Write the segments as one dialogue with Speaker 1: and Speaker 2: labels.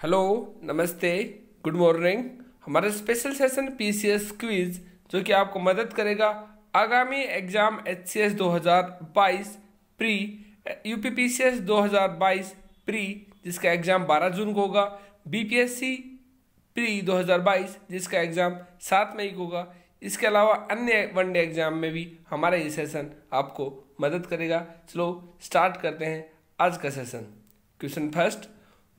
Speaker 1: Hello, नमस्ते, good morning. हमारा special session PCS quiz जो कि आपको मदद करेगा आगामी exam HCS 2022 pre, UPPCS 2022 pre जिसका एग्जाम 12 जून को होगा, बीपीएससी प्री 2022 जिसका एग्जाम 7 मई को होगा। इसके अलावा अन्य वनडे एग्जाम में भी हमारा ये सेशन आपको मदद करेगा। चलो स्टार्ट करते हैं आज का सेशन। क्वेश्चन फर्स्ट,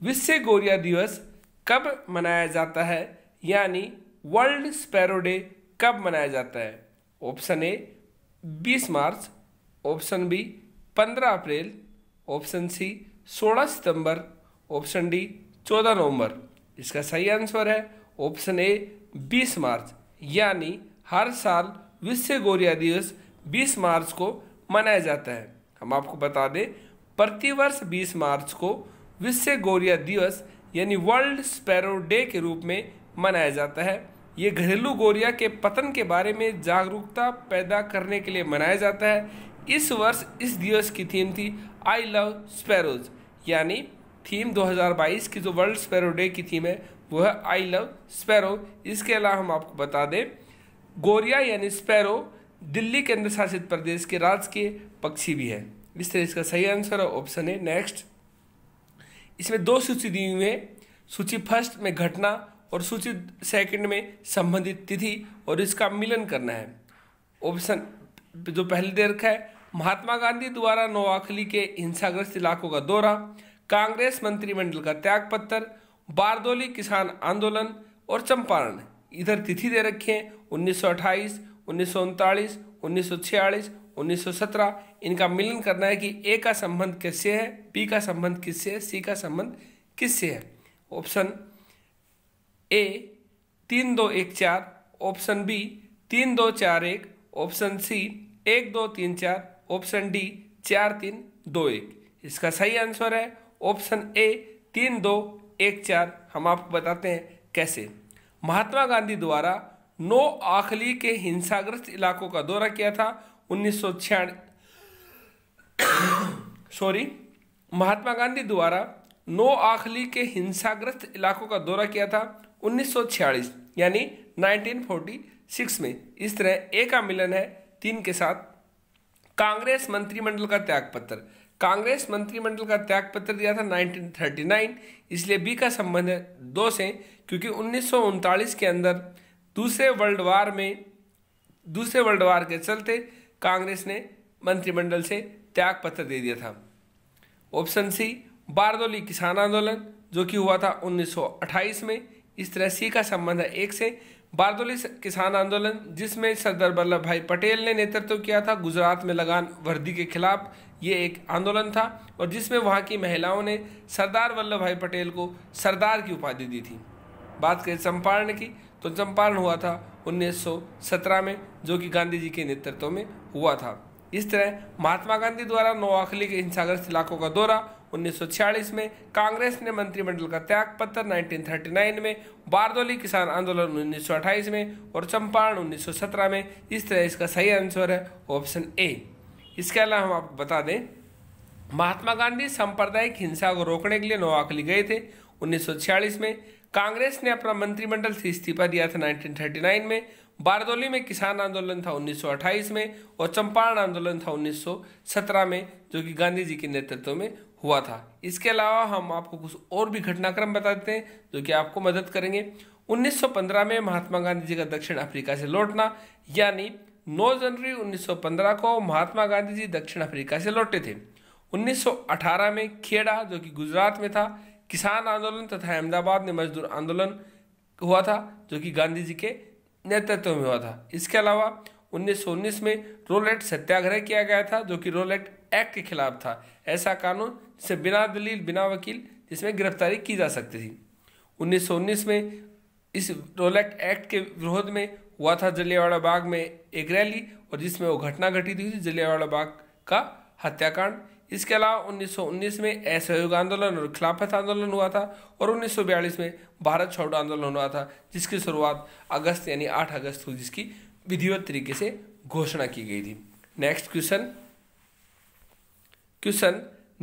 Speaker 1: विश्व गौरिया दिवस कब मनाया जाता है, यानी वर्ल्ड स्पैरो डे कब मनाया जाता है? ऑप्शन ए 20 मार्च, ऑप्शन बी 15 अप्रैल, ऑप्शन सी 16 सितंबर, ऑप्शन डी 14 नवंबर। इसका सही आंसर है ऑप्शन ए 20 मार्च, यानी हर साल विश्व गौरिया दिवस 20 मार्च को मनाया जाता है। हम आपको बता दें, प्रतिवर्ष 20 मार्च को विश्व गौरिया दिवस यानी वर्ल्ड स्पैरो डे के रूप में मनाया जाता है। ये घरेलू गौरिया के पतन के बारे में जागरूकता पैदा करने के लिए मनाया जाता है। इस वर्ष इस दिवस की थीम थी आई लव स्पैरोज, यानी थीम 2022 की जो वर्ल्ड स्पैरो डे की थीम है वो है आई लव स्पैरो। इसके अलावा हम आपको बता दें, गौरिया यानी स्पैरो दिल्ली केंद्र शासित प्रदेश के राजकीय पक्षी भी है। इस तरह इसका सही आंसर है ऑप्शन है। नेक्स्ट, इसमें दो सूची दी हुई है। सूची फर्स्ट में घटना और सूची सेकंड में संबंधित तिथि और इसका मिलन करना है। ऑप्शन जो पहले दे रखा है, महात्मा गांधी द्वारा नोआखली के हिंसाग्रस्त इलाकों का दौरा, कांग्रेस मंत्रिमंडल का त्यागपत्र, बारदोली किसान आंदोलन और चंपारण। इधर तिथि दे रखे हैं 1928, 1939, 1946, 1917। इनका मिलन करना है कि ए का संबंध किससे है, बी का संबंध किससे है, सी का संबंध किससे है। Option A 3 2 1 4, option B 3 2 4 1, option C 1 2 3 4, option D 4 3 2 1। इसका सही आंसर है ऑप्शन ए 3 2 1 4। हम आपको बताते हैं कैसे। महात्मा गांधी द्वारा नोआखली के हिंसाग्रस्त इलाकों का दौरा किया था 1946। महात्मा गांधी द्वारा नोआखली के हिंसाग्रस्त इलाकों का दौरा किया था 1946 यानी 1946 में। इस तरह ए का मिलन है 3 के साथ। कांग्रेस मंत्रिमंडल का त्यागपत्र, कांग्रेस मंत्रिमंडल का त्यागपत्र दिया था 1939, इसलिए बी का संबंध है 2 से, क्योंकि 1939 के अंदर दूसरे वर्ल्ड वार के चलते कांग्रेस ने मंत्रिमंडल से त्यागपत्र दे दिया था। ऑप्शन सी बारदोली किसान आंदोलन जो कि हुआ था 1928 में। इस तरह सी का संबंध है 1 से। बारदोली किसान आंदोलन जिसमें सरदार वल्लभ भाई पटेल ने नेतृत्व किया था गुजरात में लगान वर्दी के खिलाफ, ये एक आंदोलन था और जिसमें वहाँ की महिलाओं ने सरदार वल्लभ भाई पटेल को सरदार की उपाधि दी थी। बात करें चंपारण की, तो चंपारण हुआ था 1917 में, जो कि गांधी जी के नेतृत्व में हुआ था। इस तरह महात्मा गांधी द्वारा नोआखली के हिंसाग्रस्त इलाकों का दौरा 1946 में, कांग्रेस ने मंत्रिमंडल का त्यागपत्र 1939 में, बारदोली किसान आंदोलन 1928 में और चंपारण 1917 में। इस तरह इसका सही आंसर है ऑप्शन ए। इसके अलावा हम आपको बता दें, महात्मा गांधी सांप्रदायिक हिंसा को रोकने के लिए नोआखली गए थे 1946 में। कांग्रेस ने अपना मंत्रिमंडल से इस्तीफा दिया था 1939 में। बारदोली में किसान आंदोलन था 1928 में और चंपारण आंदोलन था 1917 में, जो कि गांधी जी के नेतृत्व में हुआ था। इसके अलावा हम आपको कुछ और भी घटनाक्रम बता देते हैं जो कि आपको मदद करेंगे। 1915 में महात्मा गांधी जी का दक्षिण अफ्रीका से लौटना, यानी 9 जनवरी 1915 को महात्मा गांधी जी दक्षिण अफ्रीका से लौटे थे। 1918 में खेड़ा जो कि गुजरात में था, किसान आंदोलन तथा अहमदाबाद में मजदूर आंदोलन हुआ था जो कि गांधी जी के नेतृत्व में हुआ था। इसके अलावा 1919 में रोलेट सत्याग्रह किया गया था जो कि रोलेट एक्ट के खिलाफ था। ऐसा कानून जिससे बिना दलील बिना वकील जिसमें गिरफ्तारी की जा सकती थी। 1919 में इस रोलेट एक्ट के विरोध में हुआ था जलियांवाला बाग में एक रैली और जिसमें वो घटना घटित हुई थी, जलियांवाला बाग का हत्याकांड। इसके अलावा 1919 में असहयोग आंदोलन और खिलाफत आंदोलन हुआ था और 1942 में भारत छोड़ो आंदोलन हुआ था, जिसकी शुरुआत अगस्त यानी 8 अगस्त को जिसकी विधिवत तरीके से घोषणा की गई थी। नेक्स्ट क्वेश्चन,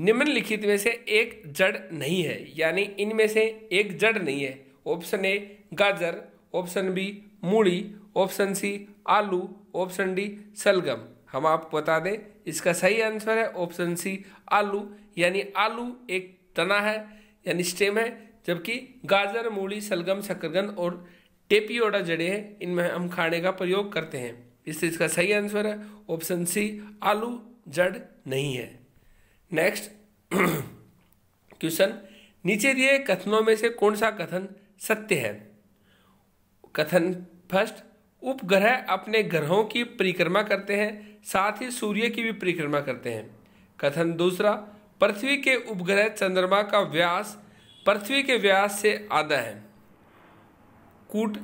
Speaker 1: निम्नलिखित में से एक जड़ नहीं है, यानी इनमें से एक जड़ नहीं है। ऑप्शन ए गाजर, ऑप्शन बी मूली, ऑप्शन सी आलू, ऑप्शन डी सलगम। हम आपको बता दें इसका सही आंसर है ऑप्शन सी आलू, यानी आलू एक तना है यानी स्टेम है, जबकि गाजर, मूली, सलगम, शकरकंद और टेपियोडा जड़ें हैं, इनमें हम खाने का प्रयोग करते हैं। इसलिए इसका सही आंसर है ऑप्शन सी आलू जड़ नहीं है। नेक्स्ट क्वेश्चन, नीचे दिए कथनों में से कौन सा कथन सत्य है? कथन फर्स्ट, उपग्रह अपने ग्रहों की परिक्रमा करते हैं, साथ ही सूर्य की भी परिक्रमा करते हैं। कथन दूसरा, पृथ्वी के उपग्रह चंद्रमा का व्यास पृथ्वी के व्यास से आधा है। कूट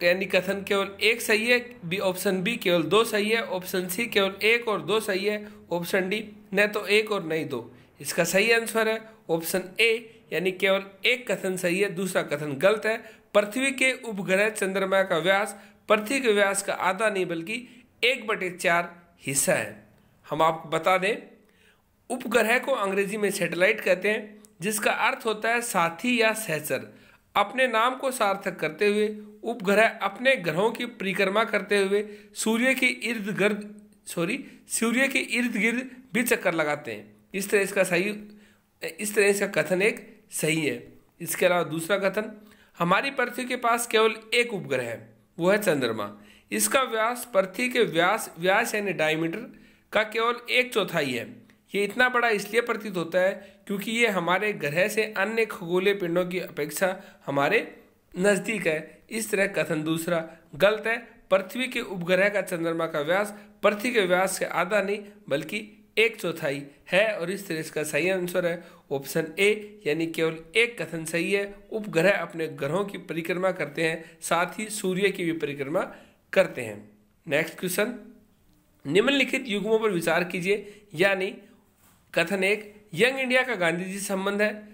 Speaker 1: यानी कथन केवल एक सही है, बी ऑप्शन बी केवल दो सही है, ऑप्शन सी केवल एक और दो सही है, ऑप्शन डी न तो एक और नहीं दो। इसका सही आंसर है ऑप्शन ए, यानी केवल एक कथन सही है, दूसरा कथन गलत है। पृथ्वी के उपग्रह चंद्रमा का व्यास पृथ्वी के व्यास का आधा नहीं बल्कि 1/4 हिस्सा है। हम आपको बता दें उपग्रह को अंग्रेजी में सैटेलाइट कहते हैं, जिसका अर्थ होता है साथी या सहचर। अपने नाम को सार्थक करते हुए उपग्रह अपने ग्रहों की परिक्रमा करते हुए सूर्य के इर्द गिर्द भी चक्कर लगाते हैं। इस तरह इसका कथन एक सही है। इसके अलावा दूसरा कथन, हमारी पृथ्वी के पास केवल एक उपग्रह है, वो है चंद्रमा। इसका व्यास पृथ्वी के व्यास यानी डायमीटर का केवल 1/4 है। ये इतना बड़ा इसलिए प्रतीत होता है क्योंकि ये हमारे ग्रह से अन्य खगोलीय पिंडों की अपेक्षा हमारे नज़दीक है। इस तरह कथन दूसरा गलत है। पृथ्वी के उपग्रह का चंद्रमा का व्यास पृथ्वी के व्यास से आधा नहीं बल्कि 1/4 है, और इस तरह इसका सही आंसर है ऑप्शन ए, यानी केवल एक कथन सही है। उपग्रह अपने ग्रहों की परिक्रमा करते हैं, साथ ही सूर्य की भी परिक्रमा करते हैं। नेक्स्ट क्वेश्चन, निम्नलिखित युग्मों पर विचार कीजिए, यानी कथन एक, यंग इंडिया का गांधी जी से संबंध है।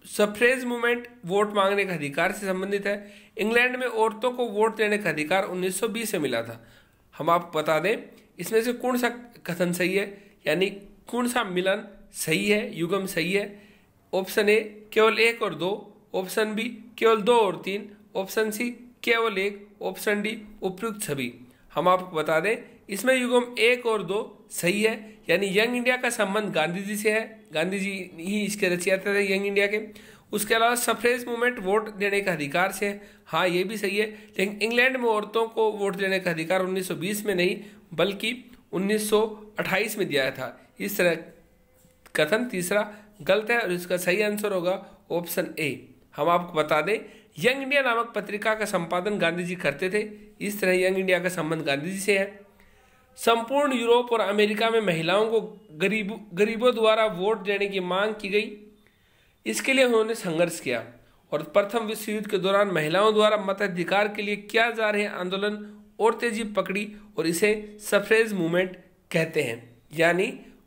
Speaker 1: सफ्रेज मूवमेंट वोट मांगने का अधिकार से संबंधित है। इंग्लैंड में औरतों को वोट देने का अधिकार 1920 में मिला था। हम आपको बता दें इसमें से कौन सा कथन सही है, यानी कौन सा मिलन सही है, युग्म सही है। ऑप्शन ए केवल 1 और 2, ऑप्शन बी केवल 2 और 3, ऑप्शन सी केवल 1, ऑप्शन डी उपयुक्त सभी। हम आपको बता दें इसमें युग्म 1 और 2 सही है, यानी यंग इंडिया का संबंध गांधी जी से है, गांधी जी ही इसके रचयिता थे यंग इंडिया के। उसके अलावा सफ्रेज मूवमेंट वोट देने का अधिकार से है, हाँ ये भी सही है, लेकिन इंग्लैंड में औरतों को वोट देने का अधिकार 1920 में नहीं बल्कि 1928 में दिया था। इस तरह कथन तीसरा गलत है और इसका सही आंसर होगा ऑप्शन ए। हम आपको बता दें यंग इंडिया नामक पत्रिका का संपादन गांधी जी करते थे। इस तरह यंग इंडिया का संबंध गांधी जी से है। संपूर्ण यूरोप और अमेरिका में महिलाओं को गरीबों द्वारा वोट देने की मांग की गई। इसके लिए उन्होंने संघर्ष किया और प्रथम विश्व युद्ध के दौरान महिलाओं द्वारा मताधिकार के लिए किया जा रहे आंदोलन और तेजी पकड़ी और इसे सफ्रेज मूवमेंट कहते हैं। यानी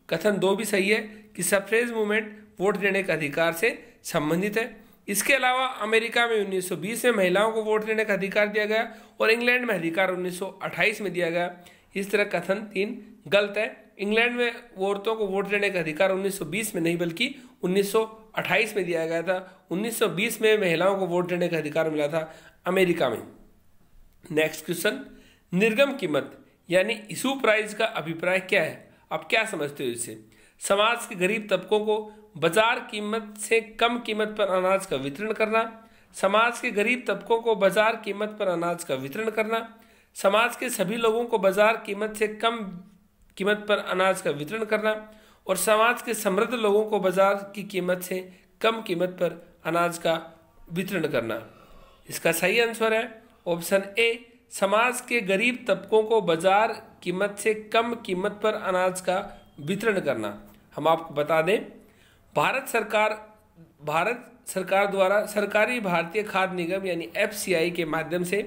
Speaker 1: कथन 2 भी सही है कि सफ्रेज मूवमेंट वोट देने के अधिकार से संबंधित है। इसके अलावा अमेरिका में 1920 में महिलाओं को वोट देने का अधिकार दिया गया और इंग्लैंड में अधिकार 1928 में दिया गया। इस तरह कथन 3 गलत है। इंग्लैंड में औरतों को वोट देने का अधिकार 1920 में नहीं बल्कि 1928 में दिया गया था। 1920 में महिलाओं को वोट देने का अधिकार मिला था अमेरिका में। नेक्स्ट क्वेश्चन, निर्गम कीमत यानी इशू प्राइस का अभिप्राय क्या है? आप क्या समझते हो इससे? समाज के गरीब तबकों को बाजार कीमत से कम कीमत पर अनाज का वितरण करना, समाज के गरीब तबकों को बाजार कीमत पर अनाज का वितरण करना, समाज के सभी लोगों को बाजार कीमत से कम कीमत पर अनाज का वितरण करना और समाज के समृद्ध लोगों को बाजार की कीमत से कम कीमत पर अनाज का वितरण करना। इसका सही आंसर है ऑप्शन ए, समाज के गरीब तबकों को बाजार कीमत से कम कीमत पर अनाज का वितरण करना। हम आपको बता दें भारत सरकार द्वारा सरकारी भारतीय खाद्य निगम यानी FCI के माध्यम से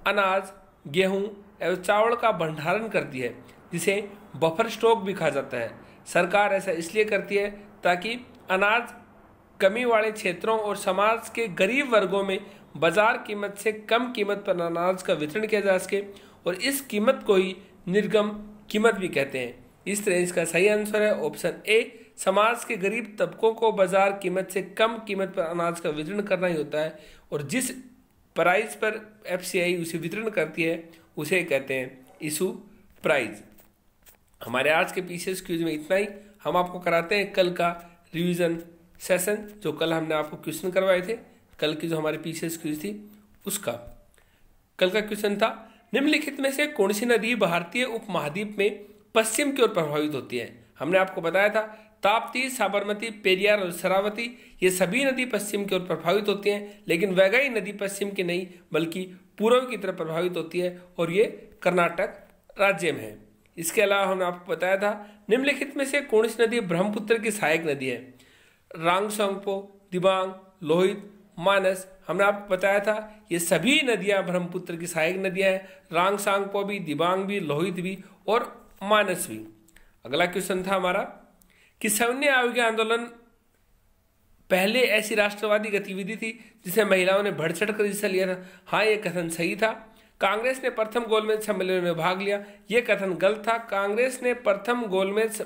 Speaker 1: अनाज, गेहूं एवं चावल का भंडारण करती है, जिसे बफर स्टॉक भी कहा जाता है। सरकार ऐसा इसलिए करती है ताकि अनाज कमी वाले क्षेत्रों और समाज के गरीब वर्गों में बाजार कीमत से कम कीमत पर अनाज का वितरण किया जा सके और इस कीमत को ही निर्गम कीमत भी कहते हैं। इस तरह इसका सही आंसर है ऑप्शन ए, समाज के गरीब तबकों को बाजार कीमत से कम कीमत पर अनाज का वितरण करना ही होता है और जिस प्राइस पर एफसीआई उसे वितरण करती है उसे कहते हैं इशू प्राइस। हमारे आज के पीसीएस क्विज में इतना ही। हम आपको कराते हैं कल का रिवीजन सेशन, जो कल हमने आपको क्वेश्चन करवाए थे। कल की जो हमारी पीसीएस क्विज थी उसका कल का क्वेश्चन था, निम्नलिखित में से कौन सी नदी भारतीय उपमहाद्वीप में पश्चिम की ओर प्रभावित होती है। हमने आपको बताया था ताप्ती, साबरमती, पेरियार और शरावती ये सभी नदी पश्चिम की ओर प्रभावित होती हैं, लेकिन वैगई नदी पश्चिम की नहीं बल्कि पूर्व की तरफ प्रभावित होती है और ये कर्नाटक राज्य में है। इसके अलावा हमने आपको बताया था निम्नलिखित में से कौन सी नदी ब्रह्मपुत्र की सहायक नदी है। रांगसोंगपो, दिबांग, लोहित, मानस। हमने आपको बताया था ये सभी नदियां ब्रह्मपुत्र की सहायक नदियां हैं, रांगसांगपो भी, दिबांग भी, लोहित भी और मानस भी। अगला क्वेश्चन था हमारा कि सैन्य आयोग आंदोलन पहले ऐसी राष्ट्रवादी गतिविधि थी जिसमें महिलाओं ने बढ़ चढ़ कर हिस्सा लिया था। हाँ, यह कथन सही था। कांग्रेस ने प्रथम गोलमेज सम्मेलन में भाग लिया, यह कथन गलत था। कांग्रेस ने प्रथम गोलमेज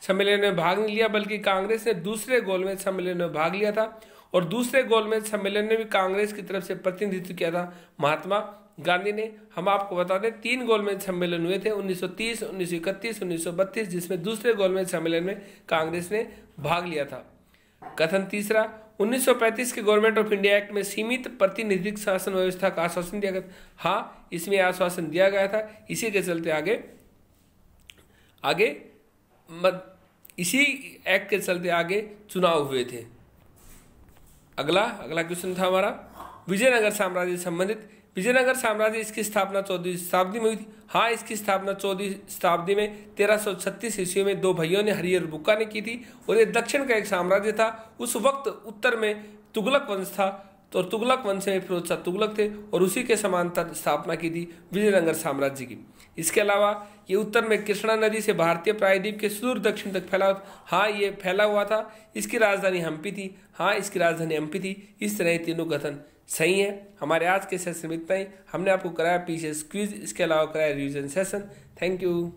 Speaker 1: सम्मेलन में भाग नहीं लिया बल्कि कांग्रेस ने दूसरे गोलमेज सम्मेलन में भाग लिया था और दूसरे गोलमेज सम्मेलन में भी कांग्रेस की तरफ से प्रतिनिधित्व किया था महात्मा गांधी ने। हम आपको बता दें 3 गोलमेज सम्मेलन हुए थे 1930, 1931, 1932, जिसमें दूसरे गोलमेज सम्मेलन में कांग्रेस ने भाग लिया था। कथन तीसरा, 1935 के गवर्नमेंट ऑफ इंडिया एक्ट में सीमित प्रतिनिधिक शासन व्यवस्था का आश्वासन दिया गया था। हाँ, इसमें आश्वासन दिया गया था, इसी के चलते इसी एक्ट के चलते आगे चुनाव हुए थे। अगला क्वेश्चन था हमारा विजयनगर साम्राज्य से संबंधित। विजयनगर साम्राज्य इसकी स्थापना 14वीं शताब्दी में हुई थी। हाँ, इसकी स्थापना 14वीं शताब्दी में 1336 ईस्वी में 2 भाइयों ने हरिहर बुक्का ने की थी और ये दक्षिण का एक साम्राज्य था। उस वक्त उत्तर में तुगलक वंश था तो तुगलक वंश में फिरोज शाह तुगलक थे और उसी के समांतर स्थापना की थी विजयनगर साम्राज्य की। इसके अलावा ये उत्तर में कृष्णा नदी से भारतीय प्रायद्वीप के सुदूर दक्षिण तक फैला हुआ। हाँ, ये फैला हुआ था। इसकी राजधानी हम्पी थी। हाँ, इसकी राजधानी हम्पी थी। इस तरह तीनों कथन सही है। हमारे आज के सेशन में इतना ही। हमने आपको कराया पीसीएस क्विज, इसके अलावा कराया रिवीजन सेशन। Thank you.